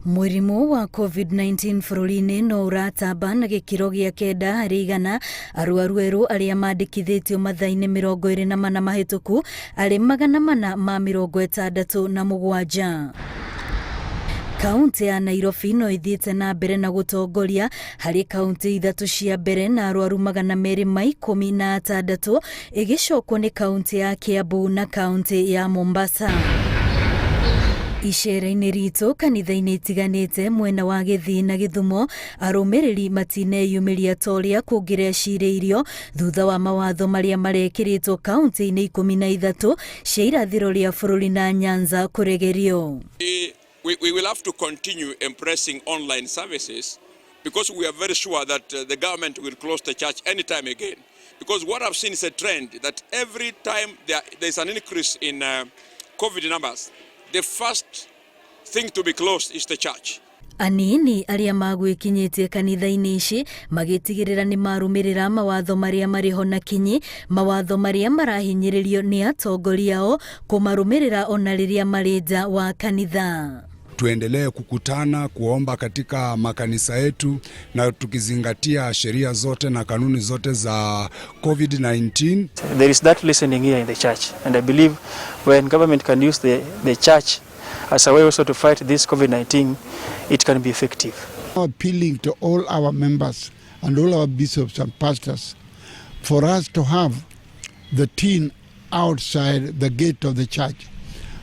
Mũrimũ wa COVID-19 bũrũri-inĩ no ũratamba na gĩkĩro gĩa 9 harĩ 100. Arwaru erũ arĩa mandĩkithĩtio mathaa-inĩ 24 mahĩtũku arĩ 467. Kaunti ya Nairobi no ithiĩte na mbere na gũtongoria harĩ kaunti 3 cia mbere na arwaru 216, ĩgĩcokwo nĩ kaunti ya Kiambu na kaunti ya Mombasa. Icera-inĩ ritũ kanitha-inĩ itiganĩte mwena wa Gĩthii na Gĩthumo, arũmĩrĩri matineyumĩria torĩa kũngĩrecirĩirio thutha wa mawatho marĩa marekĩrĩtwo kaunti-inĩ 13 cia irathĩro rĩa bũrũri na Nyanza kũregerio. We will have to continue impressing online services because we are very sure that the government will close the church anytime again. Because what I've seen is a trend that every time there's an increase in COVID numbers, the first thing to be closed is the church. Anini arĩa magwĩkinyĩtie kanitha-inĩ ici magĩtigĩrĩra nĩ marũmĩrĩra mawatho marĩa marĩho na kinyi, mawatho marĩa marahinyĩrĩrio nĩ atongoria ao kũmarũmĩrĩra ona rĩrĩa marĩ nja wa kanitha. Tuendelee kukutana kuomba katika makanisa yetu na tukizingatia sheria zote na kanuni zote za COVID-19. There is that listening here in the church, and I believe when government can use the church as a way also to fight this COVID-19, it can be effective. Appealing to all our members and all our bishops and pastors for us to have the tin outside the gate of the church,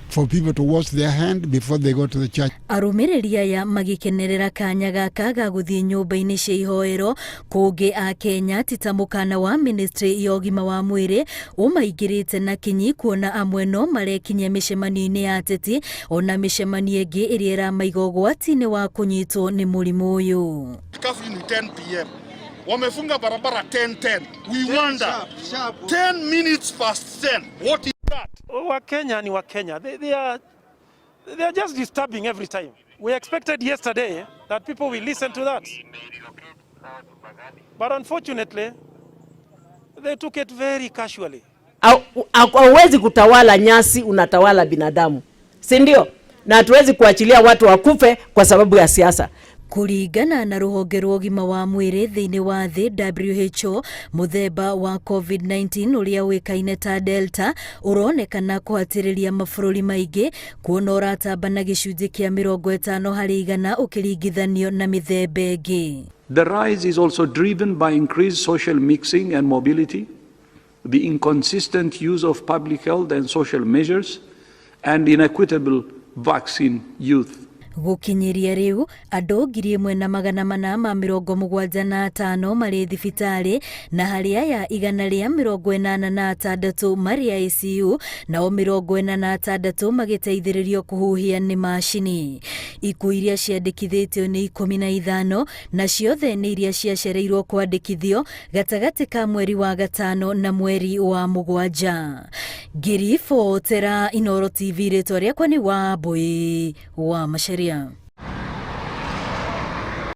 for people to wash their hand before they go to the church. Arũmĩrĩri aya magĩkenerera kanya gaka ga gũthiĩ nyũmba-inĩ cia ihoero kũngĩ a Kenya tita mũkana wa ministry ya ũgima wa mwĩrĩ ũmaingĩrĩte na kinyi kuona amwe no marekinyia mĩcemanio-inĩ ya ateti ona mĩcemanio ĩngĩ ĩrĩa ĩramaiga ũgwati-inĩ wa kũnyitwo nĩ mũrimũ ũyũ. Curfew ni 10 p.m. Wamefunga barabara 10:10. We wonder 10 minutes past 10. What is that? Wakenya ni Wakenya. They are just disturbing every time. We expected yesterday that people will listen to that. But unfortunately, they took it very casually. Hauwezi kutawala nyasi, unatawala binadamu. Si ndio? Na hatuwezi kuachilia watu wakufe kwa sababu ya siasa. Kũringana na rũhonge rwa ũgima wa mwĩrĩ thĩinĩ wa thĩ WHO, mũthemba wa COVID-19 ũrĩa wĩkaine ta Delta ũronekana kũhatĩrĩria mabũrũri maingĩ kuona ũratamba na gĩcunjĩ kĩa 50 harĩ 100 ũkĩringithanio na mĩthemba ĩngĩ. The rise is also driven by increased social mixing and mobility, the inconsistent use of public health and social measures, and inequitable vaccine use. Gũkinyĩria rĩu andũ 1,475 marĩ thibitarĩ na harĩ aya 186 marĩ ICU nao 46 magĩteithĩrĩrio kũhuhia nĩ macini. Ikuũ iria ciandĩkithĩtio nĩ 15 na ciothe nĩ iria ciacereirwo kwandĩkithio gatagatĩ ka mweri wa 5 na mweri wa 7. Ngiribotera Inooro TV, rĩtwa rĩakwa nĩ Wambui wa Macharia.